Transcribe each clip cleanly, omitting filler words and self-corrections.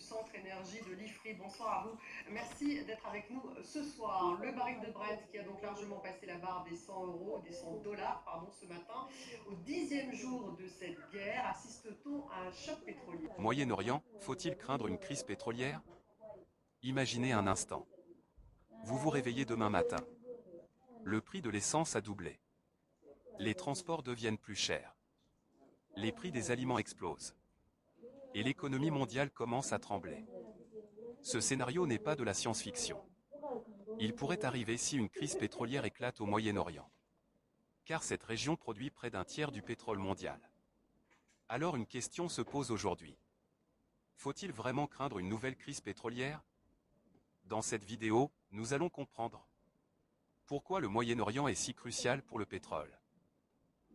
Centre Énergie de l'IFRI. Bonsoir à vous. Merci d'être avec nous ce soir. Le baril de Brent qui a donc largement passé la barre des 100 euros, des 100 dollars, pardon, ce matin. Au 10e jour de cette guerre, assiste-t-on à un choc pétrolier? Moyen-Orient, faut-il craindre une crise pétrolière? Imaginez un instant. Vous vous réveillez demain matin. Le prix de l'essence a doublé. Les transports deviennent plus chers. Les prix des aliments explosent. Et l'économie mondiale commence à trembler. Ce scénario n'est pas de la science-fiction. Il pourrait arriver si une crise pétrolière éclate au Moyen-Orient. Car cette région produit près d'un tiers du pétrole mondial. Alors une question se pose aujourd'hui. Faut-il vraiment craindre une nouvelle crise pétrolière? Dans cette vidéo, nous allons comprendre pourquoi le Moyen-Orient est si crucial pour le pétrole.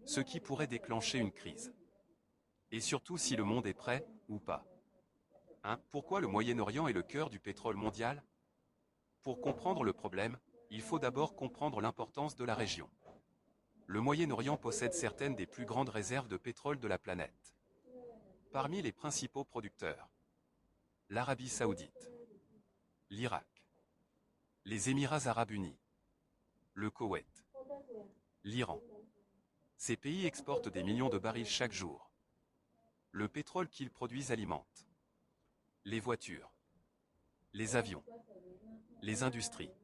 Ce qui pourrait déclencher une crise. Et surtout si le monde est prêt, ou pas. Pourquoi le Moyen-Orient est le cœur du pétrole mondial? Pour comprendre le problème, il faut d'abord comprendre l'importance de la région. Le Moyen-Orient possède certaines des plus grandes réserves de pétrole de la planète. Parmi les principaux producteurs, l'Arabie Saoudite, l'Irak, les Émirats Arabes Unis, le Koweït, l'Iran. Ces pays exportent des millions de barils chaque jour. Le pétrole qu'ils produisent alimente les voitures, les avions, les industries,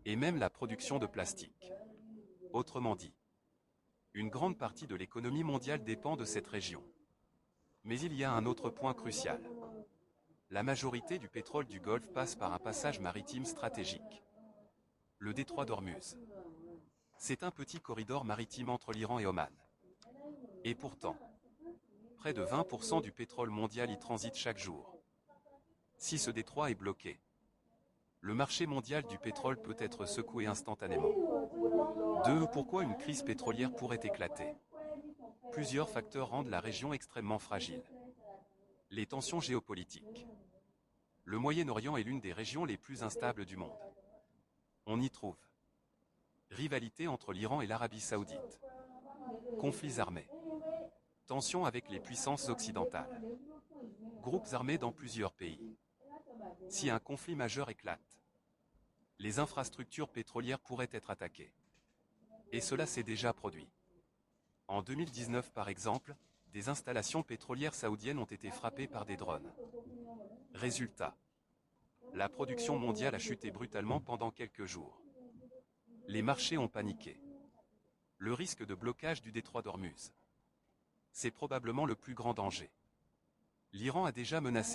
et même la production de plastique. Autrement dit, une grande partie de l'économie mondiale dépend de cette région. Mais il y a un autre point crucial. La majorité du pétrole du Golfe passe par un passage maritime stratégique. Le détroit d'Ormuz. C'est un petit corridor maritime entre l'Iran et Oman. Et pourtant, près de 20% du pétrole mondial y transite chaque jour. Si ce détroit est bloqué, le marché mondial du pétrole peut être secoué instantanément. 2. Pourquoi une crise pétrolière pourrait éclater? Plusieurs facteurs rendent la région extrêmement fragile. Les tensions géopolitiques. Le Moyen-Orient est l'une des régions les plus instables du monde. On y trouve rivalité entre l'Iran et l'Arabie Saoudite, conflits armés, tensions avec les puissances occidentales, groupes armés dans plusieurs pays. Si un conflit majeur éclate, les infrastructures pétrolières pourraient être attaquées. Et cela s'est déjà produit. En 2019 par exemple, des installations pétrolières saoudiennes ont été frappées par des drones. Résultat, la production mondiale a chuté brutalement pendant quelques jours. Les marchés ont paniqué. Le risque de blocage du détroit d'Ormuz. C'est probablement le plus grand danger. L'Iran a déjà menacé